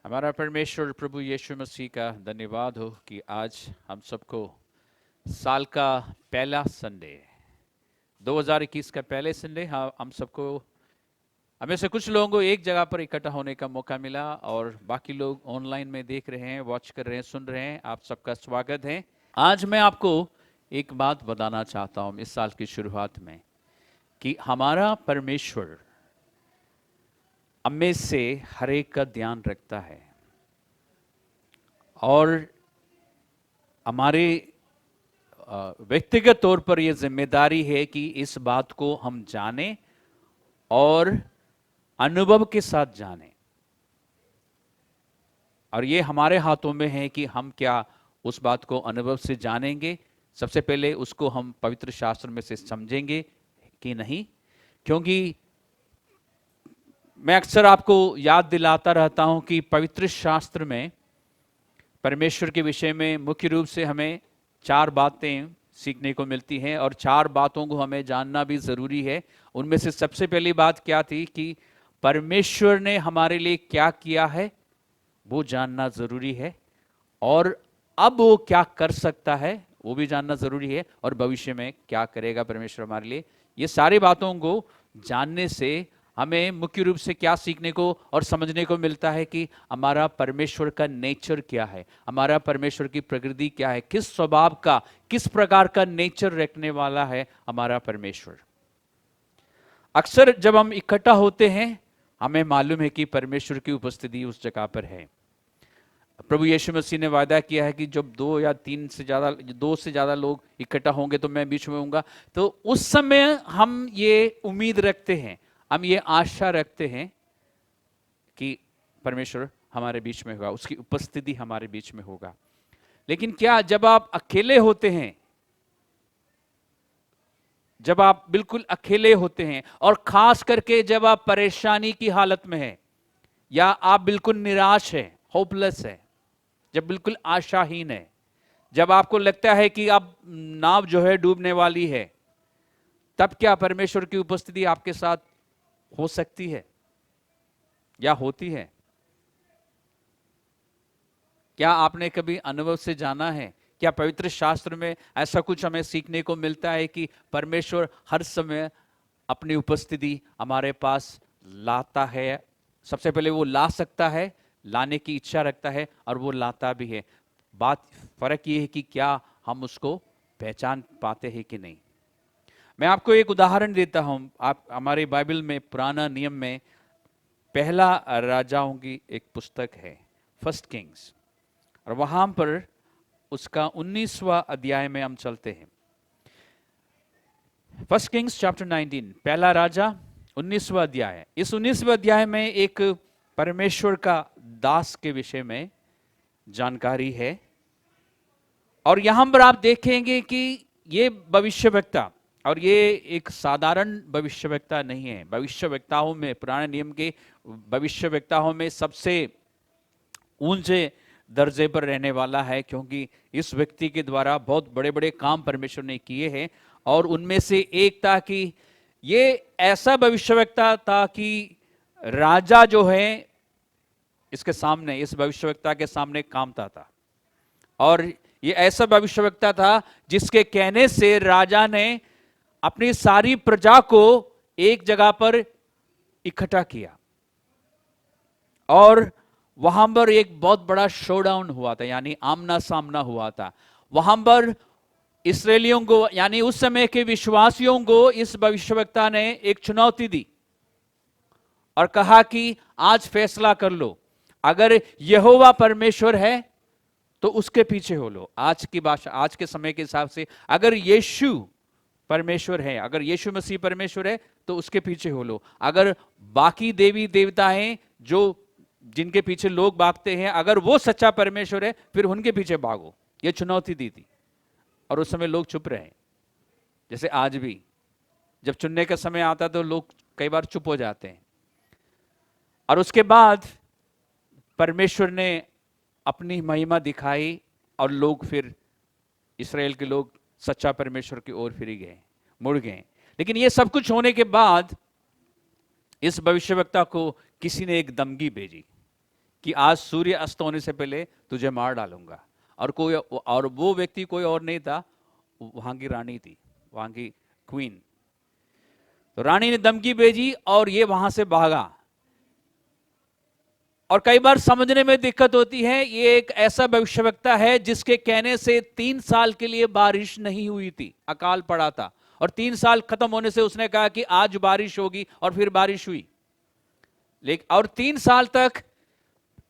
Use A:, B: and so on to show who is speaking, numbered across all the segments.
A: हमारा परमेश्वर प्रभु यीशु मसीह का धन्यवाद हो कि आज हम सबको साल का पहला संडे 2021 का पहले संडे हम सबको हमें से कुछ लोगों को एक जगह पर इकट्ठा होने का मौका मिला और बाकी लोग ऑनलाइन में देख रहे हैं, वॉच कर रहे हैं, सुन रहे हैं। आप सबका स्वागत है। आज मैं आपको एक बात बताना चाहता हूँ इस साल की शुरुआत में कि हमारा परमेश्वर हमें से हर एक का ध्यान रखता है और हमारे व्यक्तिगत तौर पर यह जिम्मेदारी है कि इस बात को हम जानें और अनुभव के साथ जानें। और ये हमारे हाथों में है कि हम क्या उस बात को अनुभव से जानेंगे। सबसे पहले उसको हम पवित्र शास्त्र में से समझेंगे कि नहीं, क्योंकि मैं अक्सर आपको याद दिलाता रहता हूं कि पवित्र शास्त्र में परमेश्वर के विषय में मुख्य रूप से हमें 4 बातें सीखने को मिलती हैं और 4 बातों को हमें जानना भी ज़रूरी है। उनमें से सबसे पहली बात क्या थी कि परमेश्वर ने हमारे लिए क्या किया है वो जानना ज़रूरी है, और अब वो क्या कर सकता है वो भी जानना ज़रूरी है, और भविष्य में क्या करेगा परमेश्वर हमारे लिए। ये सारी बातों को जानने से हमें मुख्य रूप से क्या सीखने को और समझने को मिलता है कि हमारा परमेश्वर का नेचर क्या है, हमारा परमेश्वर की प्रकृति क्या है, किस स्वभाव का, किस प्रकार का नेचर रखने वाला है हमारा परमेश्वर। अक्सर जब हम इकट्ठा होते हैं हमें मालूम है कि परमेश्वर की उपस्थिति उस जगह पर है। प्रभु यीशु मसीह ने वादा किया है कि जब 2 से ज़्यादा लोग इकट्ठा होंगे तो मैं बीच में होऊंगा। तो उस समय हम ये उम्मीद रखते हैं, हम ये आशा रखते हैं कि परमेश्वर हमारे बीच में होगा, उसकी उपस्थिति हमारे बीच में होगा। लेकिन क्या जब आप अकेले होते हैं, जब आप बिल्कुल अकेले होते हैं, और खास करके जब आप परेशानी की हालत में हैं या आप बिल्कुल निराश हैं, होपलेस है, जब बिल्कुल आशाहीन है, जब आपको लगता है कि अब नाव जो है डूबने वाली है, तब क्या परमेश्वर की उपस्थिति आपके साथ हो सकती है या होती है? क्या आपने कभी अनुभव से जाना है? क्या पवित्र शास्त्र में ऐसा कुछ हमें सीखने को मिलता है कि परमेश्वर हर समय अपनी उपस्थिति हमारे पास लाता है? सबसे पहले वो ला सकता है, लाने की इच्छा रखता है, और वो लाता भी है। बात फर्क ये है कि क्या हम उसको पहचान पाते हैं कि नहीं। मैं आपको एक उदाहरण देता हूं। आप हमारे बाइबल में पुराना नियम में पहला राजाओं की एक पुस्तक है, फर्स्ट किंग्स, और वहां पर उसका 19वां अध्याय में हम चलते हैं। फर्स्ट किंग्स चैप्टर 19, पहला राजा 19वां अध्याय। इस 19वें अध्याय में एक परमेश्वर का दास के विषय में जानकारी है, और यहां पर आप देखेंगे कि ये भविष्यवक्ता, और ये एक साधारण भविष्यवक्ता नहीं है। भविष्यवक्ताओं में, पुराने नियम के भविष्यवक्ताओं में सबसे ऊंचे दर्जे पर रहने वाला है, क्योंकि इस व्यक्ति के द्वारा बहुत बड़े बड़े काम परमेश्वर ने किए हैं। और उनमें से एक था कि ये ऐसा भविष्यवक्ता था कि राजा जो है इसके सामने, इस भविष्यवक्ता के सामने कामता था, और ये ऐसा भविष्यवक्ता था जिसके कहने से राजा ने अपनी सारी प्रजा को एक जगह पर इकट्ठा किया, और वहां पर एक बहुत बड़ा शोडाउन हुआ था, यानी आमना सामना हुआ था। वहां पर इस्राएलियों को, यानी उस समय के विश्वासियों को, इस भविष्यवक्ता ने एक चुनौती दी और कहा कि आज फैसला कर लो, अगर यहोवा परमेश्वर है तो उसके पीछे हो लो। आज की भाषा, आज के समय के हिसाब से, अगर यीशु परमेश्वर है, अगर यीशु मसीह परमेश्वर है तो उसके पीछे हो लो। अगर बाकी देवी देवता हैं जो जिनके पीछे लोग भागते हैं, अगर वो सच्चा परमेश्वर है फिर उनके पीछे भागो। ये चुनौती दी थी, और उस समय लोग चुप रहे, जैसे आज भी जब चुनने का समय आता तो लोग कई बार चुप हो जाते हैं। और उसके बाद परमेश्वर ने अपनी महिमा दिखाई, और लोग फिर, इस्राएल के लोग सच्चा परमेश्वर की ओर फिर गए, मुड़ गए। लेकिन ये सब कुछ होने के बाद इस भविष्यवक्ता को किसी ने एक धमकी भेजी कि आज सूर्य अस्त होने से पहले तुझे मार डालूंगा। और वो व्यक्ति कोई और नहीं था, वहां की रानी थी, वहां की क्वीन। तो रानी ने धमकी भेजी और ये वहां से भागा। और कई बार समझने में दिक्कत होती है, ये एक ऐसा भविष्यवक्ता है जिसके कहने से 3 साल के लिए बारिश नहीं हुई थी, अकाल पड़ा था। और 3 साल खत्म होने से उसने कहा कि आज बारिश होगी, और फिर बारिश हुई। लेकिन और 3 साल तक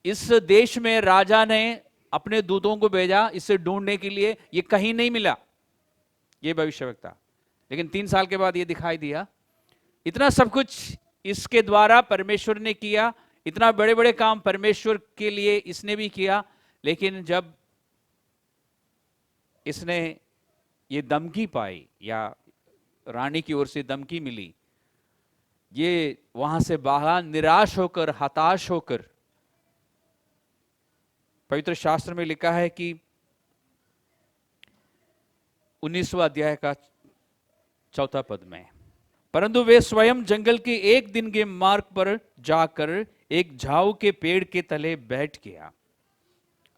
A: इस देश में राजा ने अपने दूतों को भेजा इसे ढूंढने के लिए, ये कहीं नहीं मिला ये भविष्यवक्ता। लेकिन 3 साल के बाद ये दिखाई दिया। इतना सब कुछ इसके द्वारा परमेश्वर ने किया, इतना बड़े बड़े काम परमेश्वर के लिए इसने भी किया। लेकिन जब इसने ये धमकी पाई, या रानी की ओर से धमकी मिली, ये वहां से बाहर निराश होकर, हताश होकर, पवित्र शास्त्र में लिखा है कि 19वां अध्याय का 4 पद में, परंतु वे स्वयं जंगल के एक दिन के मार्ग पर जाकर एक झाऊ के पेड़ के तले बैठ गया।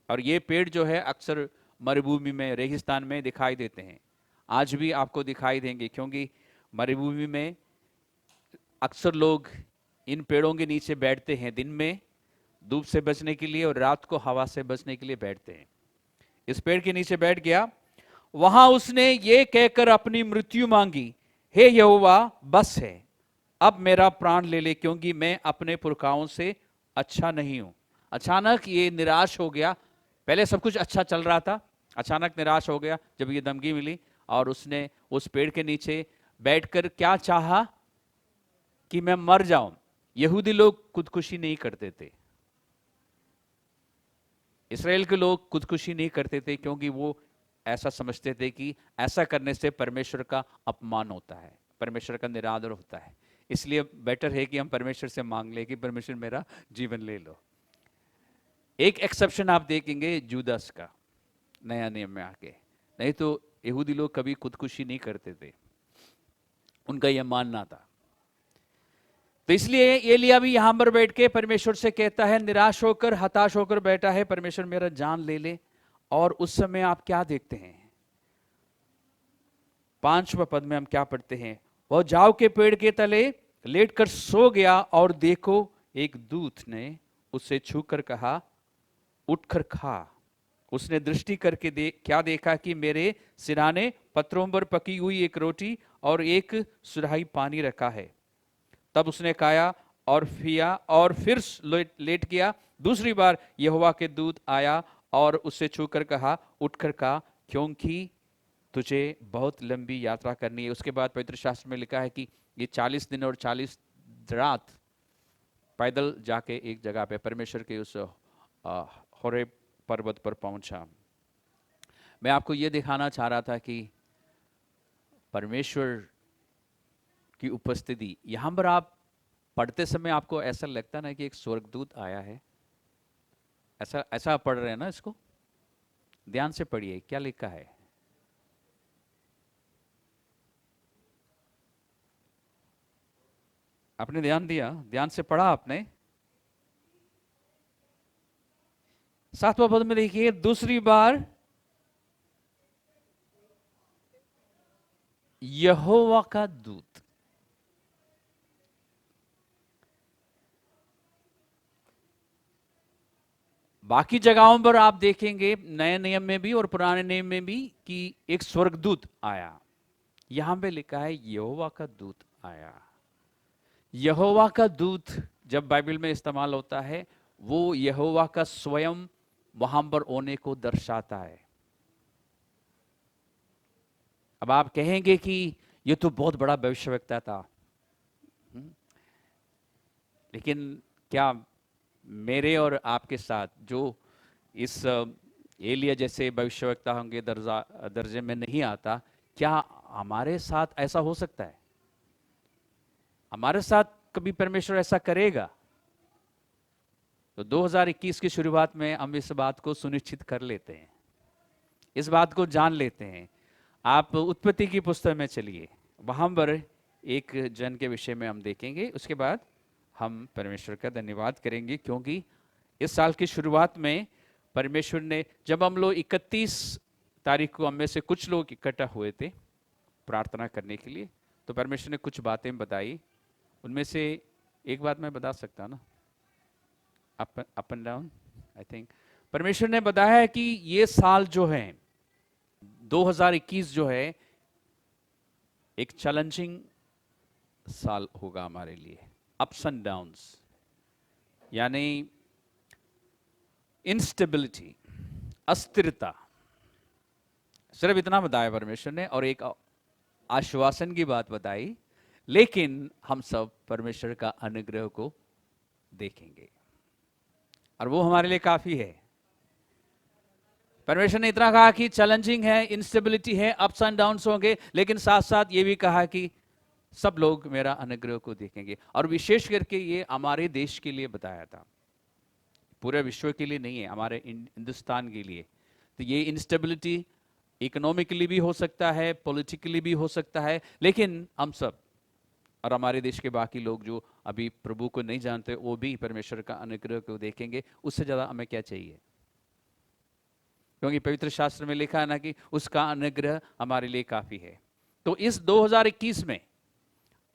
A: और ये पेड़ जो है अक्सर मरुभूमि में, रेगिस्तान में दिखाई देते हैं, आज भी आपको दिखाई देंगे, क्योंकि मरुभूमि में अक्सर लोग इन पेड़ों के नीचे बैठते हैं, दिन में धूप से बचने के लिए और रात को हवा से बचने के लिए बैठते हैं। इस पेड़ के नीचे बैठ गया। वहां उसने ये कहकर अपनी मृत्यु मांगी, हे यहोवा, बस है, अब मेरा प्राण ले ले, क्योंकि मैं अपने पुरखाओं से अच्छा नहीं हूं। अचानक ये निराश हो गया। पहले सब कुछ अच्छा चल रहा था, अचानक निराश हो गया जब ये धमकी मिली। और उसने उस पेड़ के नीचे बैठकर क्या चाहा कि मैं मर जाऊं। यहूदी लोग खुदकुशी नहीं करते थे, इस्राएल के लोग खुदकुशी नहीं करते थे, क्योंकि वो ऐसा समझते थे कि ऐसा करने से परमेश्वर का अपमान होता है, परमेश्वर का निरादर होता है। इसलिए बेटर है कि हम परमेश्वर से मांग ले कि परमेश्वर मेरा जीवन ले लो। एक एक्सेप्शन आप देखेंगे जूदास का, नया नियम में आके, नहीं तो यहूदी लोग कभी खुदकुशी नहीं करते थे, उनका यह मानना था। तो इसलिए एलिया भी यहां पर बैठ के परमेश्वर से कहता है, निराश होकर, हताश होकर बैठा है, परमेश्वर मेरा जान ले ले। और उस समय आप क्या देखते हैं, 5वें पद में हम क्या पढ़ते हैं, वह झाऊ के पेड़ के तले लेटकर सो गया, और देखो एक दूत ने उसे छूकर कहा, उठकर खा। उसने दृष्टि करके क्या देखा कि मेरे सिराने पत्थरों पर पकी हुई एक रोटी और एक सुराही पानी रखा है। तब उसने खाया और पिया और फिर लेट गया। दूसरी बार यहोवा के दूत आया और उससे छूकर कहा, उठकर खा, क्योंकि तुझे बहुत लंबी यात्रा करनी है। उसके बाद पवित्र शास्त्र में लिखा है कि ये 40 दिन और 40 रात पैदल जाके एक जगह पे परमेश्वर के उस होरेब पर्वत पर पहुंचा। मैं आपको ये दिखाना चाह रहा था कि परमेश्वर की उपस्थिति यहां पर आप पढ़ते समय आपको ऐसा लगता ना कि एक स्वर्गदूत आया है, ऐसा ऐसा पढ़ रहे हैं ना। इसको ध्यान से पढ़िए, क्या लिखा है। आपने ध्यान दिया, ध्यान से पढ़ा आपने। 7वां पद में देखिए, दूसरी बार यहोवा का दूत। बाकी जगहों पर आप देखेंगे, नए नियम में भी और पुराने नियम में भी, कि एक स्वर्गदूत आया। यहां पे लिखा है यहोवा का दूत आया। यहोवा का दूत जब बाइबल में इस्तेमाल होता है, वो यहोवा का स्वयं वहां पर होने को दर्शाता है। अब आप कहेंगे कि ये तो बहुत बड़ा भविष्यवक्ता था, लेकिन क्या मेरे और आपके साथ जो इस एलिया जैसे भविष्यवक्ता होंगे दर्जे में नहीं आता, क्या हमारे साथ ऐसा हो सकता है? हमारे साथ कभी परमेश्वर ऐसा करेगा? तो 2021 की शुरुआत में हम इस बात को सुनिश्चित कर लेते हैं, इस बात को जान लेते हैं। आप उत्पत्ति की पुस्तक में चलिए, वहां पर एक जन के विषय में हम देखेंगे। उसके बाद हम परमेश्वर का धन्यवाद करेंगे, क्योंकि इस साल की शुरुआत में परमेश्वर ने, जब हम लोग 31 तारीख को हम में से कुछ लोग इकट्ठा हुए थे प्रार्थना करने के लिए, तो परमेश्वर ने कुछ बातें बताई। उनमें से एक बात मैं बता सकता हूँ ना, up and down. I think परमेश्वर ने बताया है कि ये साल जो है 2021 जो है एक चैलेंजिंग साल होगा हमारे लिए। अप्स एंड डाउन्स, यानी इंस्टेबिलिटी, अस्थिरता, सिर्फ इतना बताया परमेश्वर ने, और एक आश्वासन की बात बताई। लेकिन हम सब परमेश्वर का अनुग्रह को देखेंगे और वो हमारे लिए काफी है। परमेश्वर ने इतना कहा कि चैलेंजिंग है, इंस्टेबिलिटी है, अप्स एंड डाउन्स होंगे, लेकिन साथ साथ ये भी कहा कि सब लोग मेरा अनुग्रह को देखेंगे। और विशेष करके ये हमारे देश के लिए बताया था, पूरे विश्व के लिए नहीं है, हमारे हिंदुस्तान के लिए। तो ये इंस्टेबिलिटी इकोनॉमिकली भी हो सकता है, पॉलिटिकली भी हो सकता है, लेकिन हम सब और हमारे देश के बाकी लोग जो अभी प्रभु को नहीं जानते, वो भी परमेश्वर का अनुग्रह को देखेंगे। उससे ज़्यादा हमें क्या चाहिए? क्योंकि पवित्र शास्त्र में लिखा है ना कि उसका अनुग्रह हमारे लिए काफ़ी है। तो इस 2021 में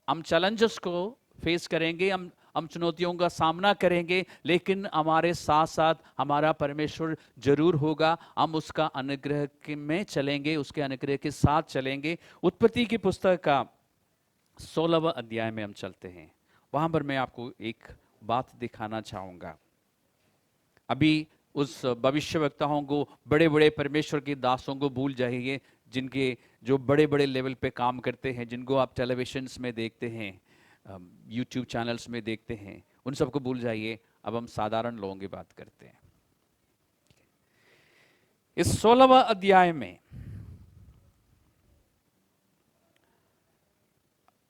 A: हम चैलेंजेस को फेस करेंगे, हम चुनौतियों का सामना करेंगे, लेकिन हमारे साथ साथ हमारा परमेश्वर जरूर होगा। हम उसका अनुग्रह में चलेंगे, उसके अनुग्रह के साथ चलेंगे। उत्पत्ति की पुस्तक का 16वां अध्याय में हम चलते हैं। वहां पर मैं आपको एक बात दिखाना चाहूंगा। अभी उस भविष्यवक्ताओं को, बड़े बड़े परमेश्वर के दासों को भूल जाइए, जिनके जो बड़े बड़े लेवल पे काम करते हैं, जिनको आप टेलीविजन में देखते हैं, यूट्यूब चैनल्स में देखते हैं, उन सबको भूल जाइए। अब हम साधारण लोगों की बात करते हैं। इस 16वां अध्याय में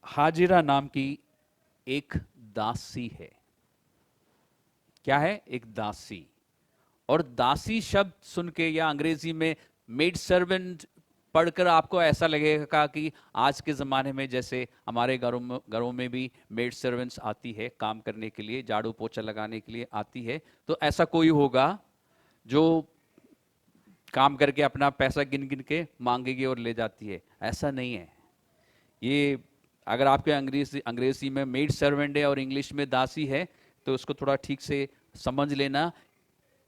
A: हाजिरा नाम की एक दासी है। क्या है? एक दासी। और दासी शब्द सुन के, या अंग्रेजी में मेड सर्वेंट पढ़कर आपको ऐसा लगेगा कि आज के ज़माने में जैसे हमारे घरों में भी मेड सर्वेंट्स आती है काम करने के लिए, झाड़ू पोछा लगाने के लिए आती है। तो ऐसा कोई होगा जो काम करके अपना पैसा गिन गिन के मांगेगी और ले जाती है? ऐसा नहीं है। ये अगर आपके अंग्रेजी में मेड सर्वेंट है और इंग्लिश में दासी है, तो उसको थोड़ा ठीक से समझ लेना।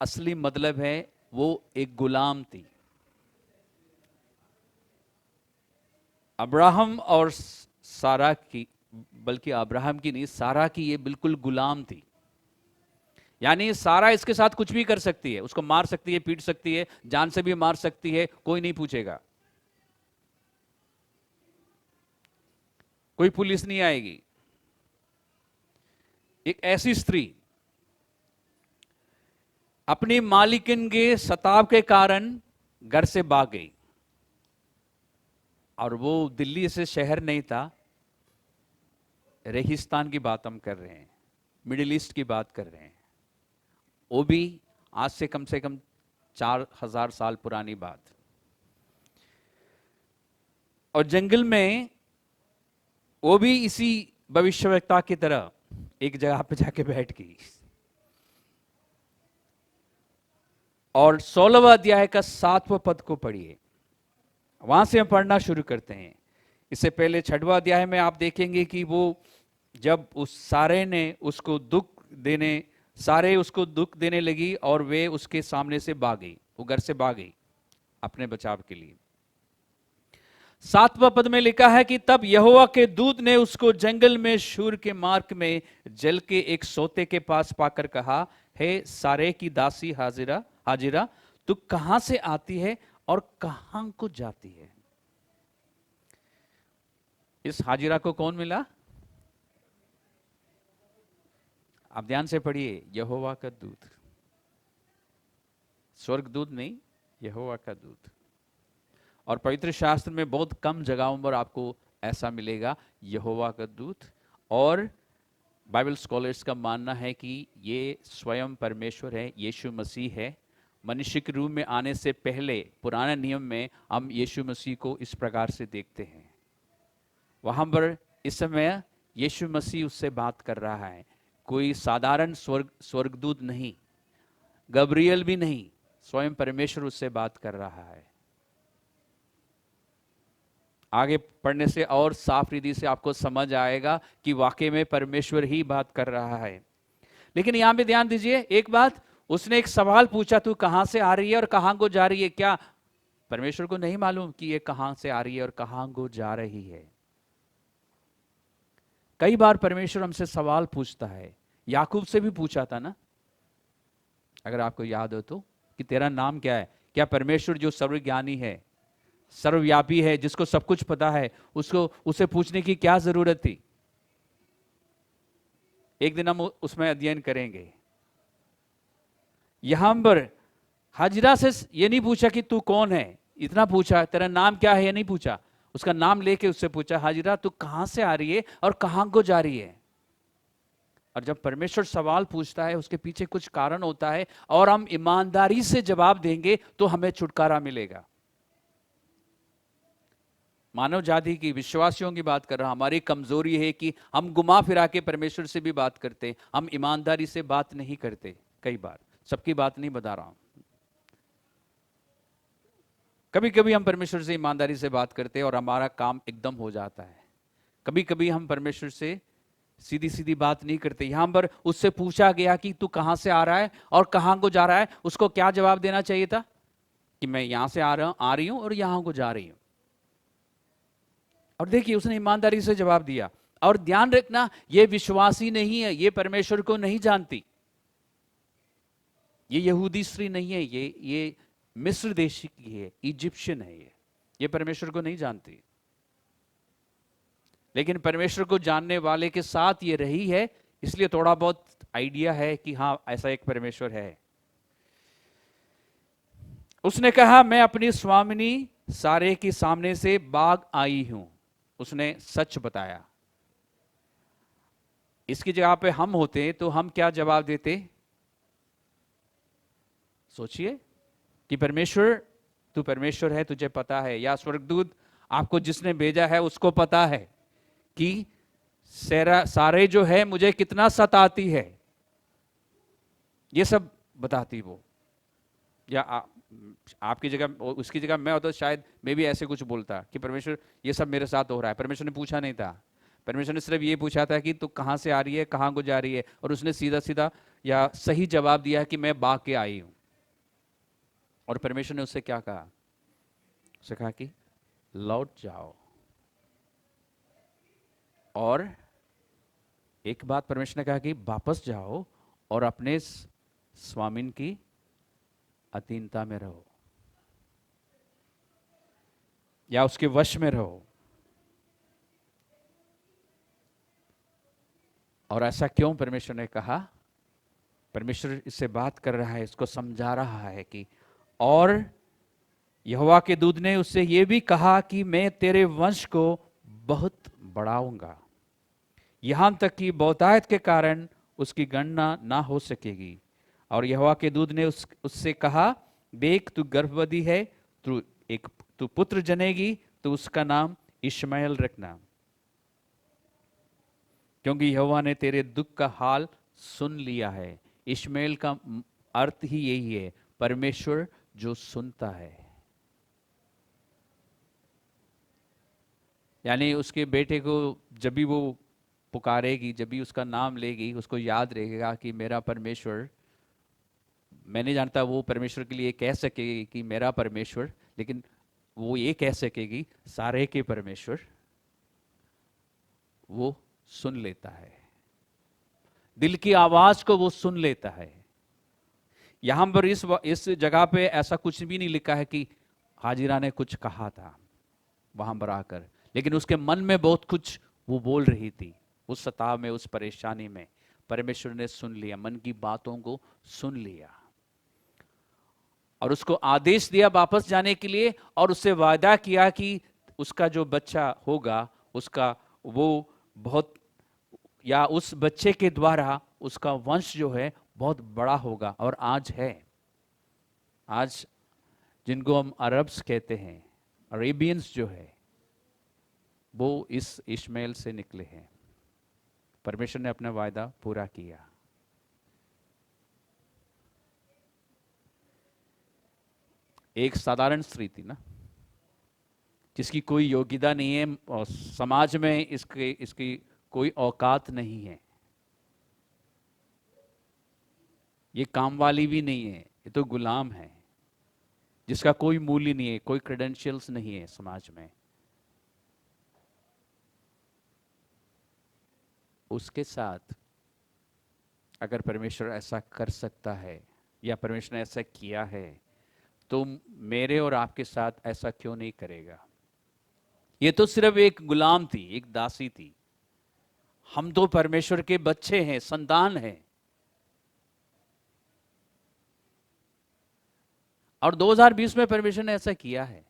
A: असली मतलब है वो एक गुलाम थी। अब्राहम और सारा की, बल्कि अब्राहम की नहीं, सारा की ये बिल्कुल गुलाम थी। यानी सारा इसके साथ कुछ भी कर सकती है, उसको मार सकती है, पीट सकती है, जान से भी मार सकती है, कोई नहीं पूछेगा, कोई पुलिस नहीं आएगी। एक ऐसी स्त्री अपनी मालिकिन के सताव के कारण घर से भाग गई। और वो दिल्ली से शहर नहीं था, रेगिस्तान की बात हम कर रहे हैं, मिडिल ईस्ट की बात कर रहे हैं। वो भी आज से कम 4000 साल पुरानी बात। और जंगल में वो भी इसी भविष्यवक्ता की तरह एक जगह पे जाके बैठ गई। और 16वां अध्याय का 7वां पद को पढ़िए, वहां से हम पढ़ना शुरू करते हैं। इससे पहले 6वां अध्याय में आप देखेंगे कि वो जब उस सारे ने उसको दुख देने लगी और वे उसके सामने से भाग गई, वो घर से भाग गई अपने बचाव के लिए। 7वां पद में लिखा है कि तब यहोवा के दूत ने उसको जंगल में शूर के मार्ग में जल के एक सोते के पास पाकर कहा, हे सारे की दासी हाजिरा, तू कहां से आती है और कहां को जाती है? इस हाजिरा को कौन मिला? आप ध्यान से पढ़िए, यहोवा का दूत, स्वर्ग दूत नहीं, यहोवा का दूत। और पवित्र शास्त्र में बहुत कम जगहों पर आपको ऐसा मिलेगा, यहोवा का दूत। और बाइबल स्कॉलर्स का मानना है कि ये स्वयं परमेश्वर है, यीशु मसीह है। मनुष्य के रूप में आने से पहले पुराने नियम में हम यीशु मसीह को इस प्रकार से देखते हैं। वहां पर इस समय यीशु मसीह उससे बात कर रहा है, कोई साधारण स्वर्गदूत नहीं, गब्रियल भी नहीं, स्वयं परमेश्वर उससे बात कर रहा है। आगे पढ़ने से और साफ रीति से आपको समझ आएगा कि वाकई में परमेश्वर ही बात कर रहा है। लेकिन यहां पे ध्यान दीजिए एक बात, उसने एक सवाल पूछा, तू कहां से आ रही है और कहां को जा रही है? क्या परमेश्वर को नहीं मालूम कि ये कहां से आ रही है और कहां को जा रही है? कई बार परमेश्वर हमसे सवाल पूछता है, याकूब से भी पूछा था ना, अगर आपको याद हो तो, कि तेरा नाम क्या है? क्या परमेश्वर जो सर्वज्ञानी है, सर्वव्यापी है, जिसको सब कुछ पता है, उसको उसे पूछने की क्या जरूरत थी? एक दिन हम उसमें अध्ययन करेंगे। यहां पर हाजिरा से ये नहीं पूछा कि तू कौन है, इतना पूछा तेरा नाम क्या है, ये नहीं पूछा। उसका नाम लेके उससे पूछा, हाजिरा तू कहां से आ रही है और कहां को जा रही है? और जब परमेश्वर सवाल पूछता है उसके पीछे कुछ कारण होता है, और हम ईमानदारी से जवाब देंगे तो हमें छुटकारा मिलेगा। मानव जाति की, विश्वासियों की बात कर रहा हूं। हमारी कमजोरी है कि हम घुमा फिरा के परमेश्वर से भी बात करते, हम ईमानदारी से बात नहीं करते। कई बार, सबकी बात नहीं बता रहा हूं, कभी कभी हम परमेश्वर से ईमानदारी से बात करते हैं और हमारा काम एकदम हो जाता है। कभी कभी हम परमेश्वर से सीधी सीधी बात नहीं करते। यहां पर उससे पूछा गया कि तू कहां से आ रहा है और कहां को जा रहा है। उसको क्या जवाब देना चाहिए था? कि मैं यहां से आ रही हूं और यहां को जा रही हूं। और देखिए उसने ईमानदारी से जवाब दिया। और ध्यान रखना, ये विश्वासी नहीं है, ये परमेश्वर को नहीं जानती, ये यहूदी स्त्री नहीं है, ये मिस्र देश की है, इजिप्शियन है, ये परमेश्वर को नहीं जानती। लेकिन परमेश्वर को जानने वाले के साथ ये रही है, इसलिए थोड़ा बहुत आइडिया है कि हाँ ऐसा एक परमेश्वर है। उसने कहा, मैं अपनी स्वामिनी सारे के सामने से भाग आई हूं। उसने सच बताया। इसकी जगह पे हम होते तो हम क्या जवाब देते? सोचिए कि परमेश्वर, तू परमेश्वर है, तुझे पता है, या स्वर्गदूत, आपको जिसने भेजा है उसको पता है कि सारे जो है मुझे कितना सताती है, ये सब बताती वो। या आपकी जगह, उसकी जगह मैं होता तो शायद मैं भी ऐसे कुछ बोलता कि परमेश्वर ये सब मेरे साथ हो रहा है। परमेश्वर ने पूछा नहीं था, परमेश्वर ने सिर्फ ये पूछा था कि तू कहां से आ रही है, कहां को जा रही है, और उसने सीधा सीधा या सही जवाब दिया है कि मैं भाग के आई हूं। और परमेश्वर ने उससे क्या कहा? उससे कहा कि लौट जाओ। और एक बात परमेश्वर ने कहा कि वापस जाओ और अपने स्वामिन की अधीनता में रहो, या उसके वश में रहो। और ऐसा क्यों परमेश्वर ने कहा? परमेश्वर इससे बात कर रहा है, इसको समझा रहा है कि, और यहोवा के दूत ने उससे यह भी कहा कि मैं तेरे वंश को बहुत बढ़ाऊंगा, यहां तक कि बहुतायत के कारण उसकी गणना ना हो सकेगी। और यहोवा के दूत ने उससे कहा, देख तू गर्भवती है, तू पुत्र जनेगी, तो उसका नाम इश्माएल रखना, क्योंकि यहोवा ने तेरे दुख का हाल सुन लिया है। इश्माएल का अर्थ ही यही है, परमेश्वर जो सुनता है। यानी उसके बेटे को जब भी वो पुकारेगी, जब भी उसका नाम लेगी, उसको याद रहेगा कि मेरा परमेश्वर, मैं नहीं जानता वो परमेश्वर के लिए कह सकेगी कि मेरा परमेश्वर, लेकिन वो ये कह सकेगी सारे के परमेश्वर, वो सुन लेता है, दिल की आवाज को वो सुन लेता है। यहां पर इस जगह पे ऐसा कुछ भी नहीं लिखा है कि हाजिरा ने कुछ कहा था वहां पर आकर, लेकिन उसके मन में बहुत कुछ वो बोल रही थी। उस सताव में, उस परेशानी में परमेश्वर ने सुन लिया, मन की बातों को सुन लिया, और उसको आदेश दिया वापस जाने के लिए, और उससे वादा किया कि उसका जो बच्चा होगा, उसका वो बहुत, या उस बच्चे के द्वारा उसका वंश जो है बहुत बड़ा होगा। और आज है, आज जिनको हम अरब्स कहते हैं, अरेबियंस जो है, वो इस इश्माएल से निकले हैं। परमेश्वर ने अपना वायदा पूरा किया। एक साधारण स्त्री थी ना, जिसकी कोई योग्यता नहीं है और समाज में इसके इसकी कोई औकात नहीं है। ये काम वाली भी नहीं है, ये तो गुलाम है, जिसका कोई मूल्य नहीं है, कोई क्रेडेंशियल्स नहीं है समाज में। उसके साथ अगर परमेश्वर ऐसा कर सकता है या परमेश्वर ने ऐसा किया है, तो मेरे और आपके साथ ऐसा क्यों नहीं करेगा? ये तो सिर्फ एक गुलाम थी, एक दासी थी। हम तो परमेश्वर के बच्चे हैं, संतान हैं। और 2020 में परमेश्वर ने ऐसा किया है,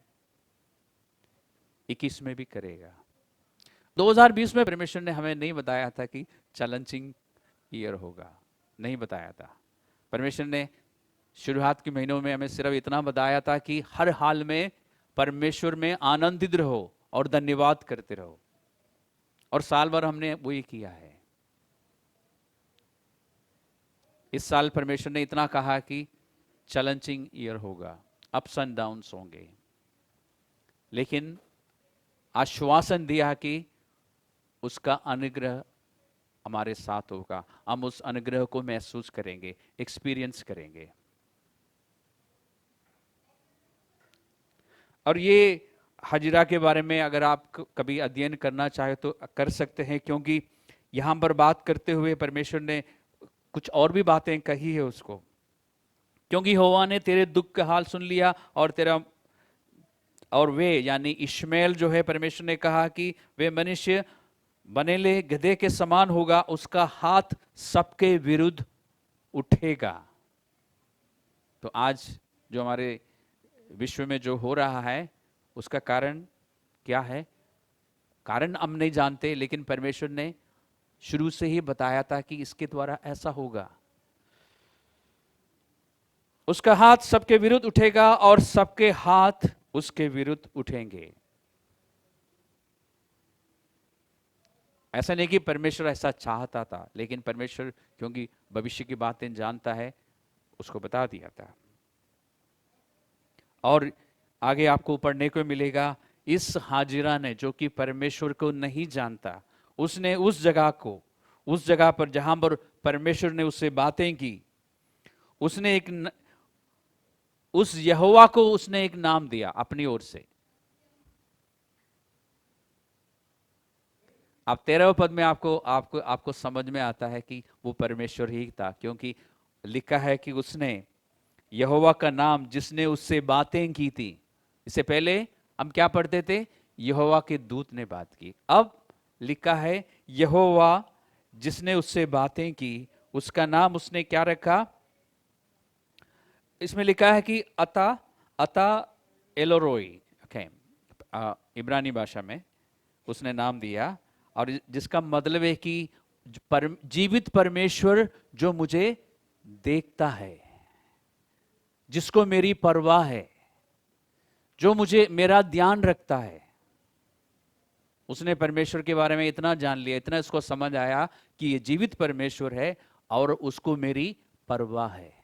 A: 21 में भी करेगा। 2020 में परमेश्वर ने हमें नहीं बताया था कि चैलेंजिंग ईयर होगा, नहीं बताया था। परमेश्वर ने शुरुआत के महीनों में हमें सिर्फ इतना बताया था कि हर हाल में परमेश्वर में आनंदित रहो और धन्यवाद करते रहो, और साल भर हमने वही किया है। इस साल परमेश्वर ने इतना कहा कि चैलेंजिंग ईयर होगा, अप्स एंड डाउन्स होंगे, लेकिन आश्वासन दिया कि उसका अनुग्रह हमारे साथ होगा, हम उस अनुग्रह को महसूस करेंगे, एक्सपीरियंस करेंगे। और ये हजरा के बारे में अगर आप कभी अध्ययन करना चाहे तो कर सकते हैं, क्योंकि यहां पर बात करते हुए परमेश्वर ने कुछ और भी बातें कही है उसको। क्योंकि यहोवा ने तेरे दुख का हाल सुन लिया और वे यानी इश्माएल जो है, परमेश्वर ने कहा कि वे मनुष्य बनेले गधे के समान होगा, उसका हाथ सबके विरुद्ध उठेगा। तो आज जो हमारे विश्व में जो हो रहा है, उसका कारण क्या है? कारण हम नहीं जानते, लेकिन परमेश्वर ने शुरू से ही बताया था कि इसके द्वारा ऐसा होगा। उसका हाथ सबके विरुद्ध उठेगा और सबके हाथ उसके विरुद्ध उठेंगे। ऐसा नहीं कि परमेश्वर ऐसा चाहता था, लेकिन परमेश्वर क्योंकि भविष्य की बातें जानता है, उसको बता दिया था। और आगे आपको पढ़ने को मिलेगा, इस हाजिरा ने, जो कि परमेश्वर को नहीं जानता, उसने उस जगह पर जहां पर परमेश्वर ने उससे बातें की, उसने उस यहोवा को उसने एक नाम दिया अपनी ओर से। अब 13वें पद में आपको समझ में आता है कि वो परमेश्वर ही था, क्योंकि लिखा है कि उसने यहोवा का नाम, जिसने उससे बातें की थी। इससे पहले हम क्या पढ़ते थे? यहोवा के दूत ने बात की। अब लिखा है यहोवा जिसने उससे बातें की, उसका नाम उसने क्या रखा? इसमें लिखा है कि अता अता एलोरोई, इब्रानी भाषा में उसने नाम दिया, और जिसका मतलब है कि जीवित परमेश्वर जो मुझे देखता है, जिसको मेरी परवाह है, जो मुझे मेरा ध्यान रखता है। उसने परमेश्वर के बारे में इतना जान लिया, इतना इसको समझ आया कि ये जीवित परमेश्वर है और उसको मेरी परवाह है।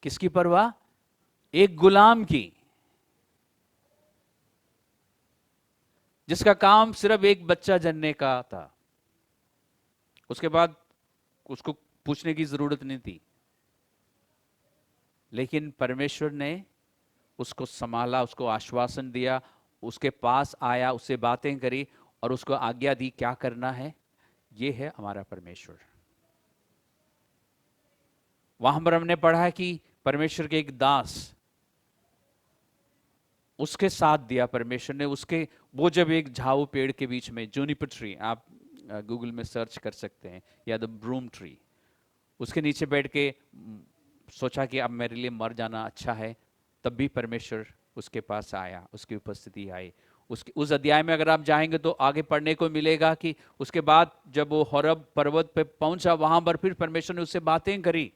A: किसकी परवाह? एक गुलाम की, जिसका काम सिर्फ एक बच्चा जनने का था। उसके बाद उसको पूछने की जरूरत नहीं थी, लेकिन परमेश्वर ने उसको संभाला, उसको आश्वासन दिया, उसके पास आया, उससे बातें करी और उसको आज्ञा दी क्या करना है। ये है हमारा परमेश्वर। वहां पर हमने पढ़ा कि परमेश्वर के एक दास, उसके साथ दिया परमेश्वर ने, उसके वो जब एक झाऊ पेड़ के बीच में, जूनिपर ट्री, आप गूगल में सर्च कर सकते हैं, या द ब्रूम ट्री, उसके नीचे बैठ के सोचा कि अब मेरे लिए मर जाना अच्छा है, तब भी परमेश्वर उसके पास आया, उसकी उपस्थिति आई। उस अध्याय में अगर आप जाएंगे तो आगे पढ़ने को मिलेगा कि उसके बाद जब वो होरेब पर्वत पे पहुंचा, वहां पर फिर परमेश्वर ने उससे बातें करी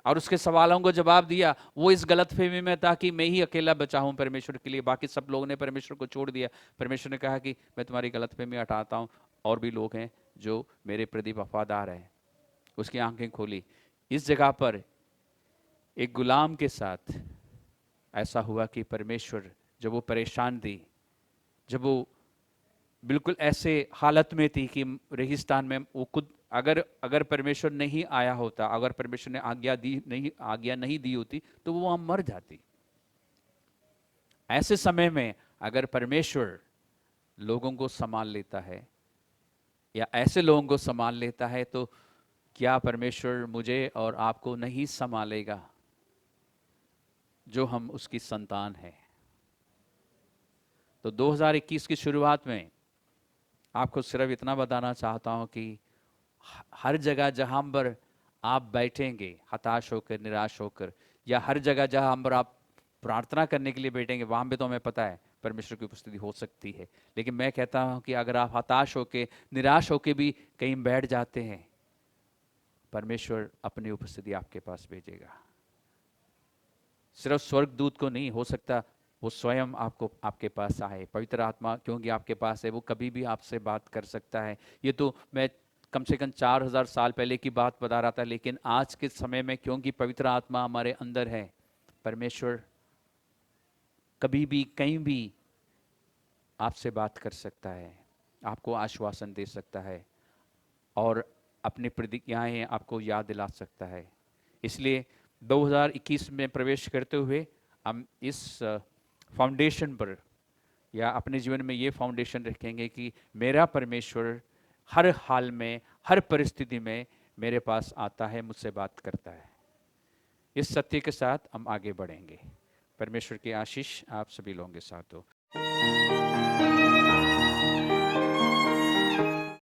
A: और उसके सवालों को जवाब दिया। वो इस गलतफहमी में था कि मैं ही अकेला बचा हूं परमेश्वर के लिए, बाकी सब लोगों ने परमेश्वर को छोड़ दिया। परमेश्वर ने कहा कि मैं तुम्हारी गलतफहमी हटाता हूं, और भी लोग हैं जो मेरे प्रति वफादार हैं। उसकी आंखें खोली। इस जगह पर एक गुलाम के साथ ऐसा हुआ कि परमेश्वर जब वो परेशान थी, जब वो बिल्कुल ऐसे हालत में थी कि रेगिस्तान में वो खुद, अगर अगर परमेश्वर नहीं आया होता, अगर परमेश्वर ने आज्ञा नहीं दी होती, तो वो वहां मर जाती। ऐसे समय में अगर परमेश्वर लोगों को संभाल लेता है या ऐसे लोगों को संभाल लेता है, तो क्या परमेश्वर मुझे और आपको नहीं संभालेगा जो हम उसकी संतान है? तो 2021 की शुरुआत में आपको सिर्फ इतना बताना चाहता हूं कि हर जगह जहां पर आप बैठेंगे हताश होकर, निराश होकर, या हर जगह जहां पर आप प्रार्थना करने के लिए बैठेंगे, वहां पे तो हमें पता है परमेश्वर की उपस्थिति हो सकती है। लेकिन मैं कहता हूं कि अगर आप हताश होकर, निराश होकर भी कहीं बैठ जाते हैं, परमेश्वर अपनी उपस्थिति आपके पास भेजेगा। सिर्फ स्वर्गदूत को नहीं, हो सकता वो स्वयं आपको, आपके पास आए। पवित्र आत्मा क्योंकि आपके पास है, वो कभी भी आपसे बात कर सकता है। ये तो मैं कम से कम 4000 साल पहले की बात बता रहा था, लेकिन आज के समय में क्योंकि पवित्र आत्मा हमारे अंदर है, परमेश्वर कभी भी कहीं भी आपसे बात कर सकता है, आपको आश्वासन दे सकता है और अपनी प्रतिज्ञाएं आपको याद दिला सकता है। इसलिए 2021 में प्रवेश करते हुए हम इस फाउंडेशन पर, या अपने जीवन में ये फाउंडेशन रखेंगे कि मेरा परमेश्वर हर हाल में, हर परिस्थिति में मेरे पास आता है, मुझसे बात करता है। इस सत्य के साथ हम आगे बढ़ेंगे। परमेश्वर की आशीष आप सभी लोगों के साथ हो।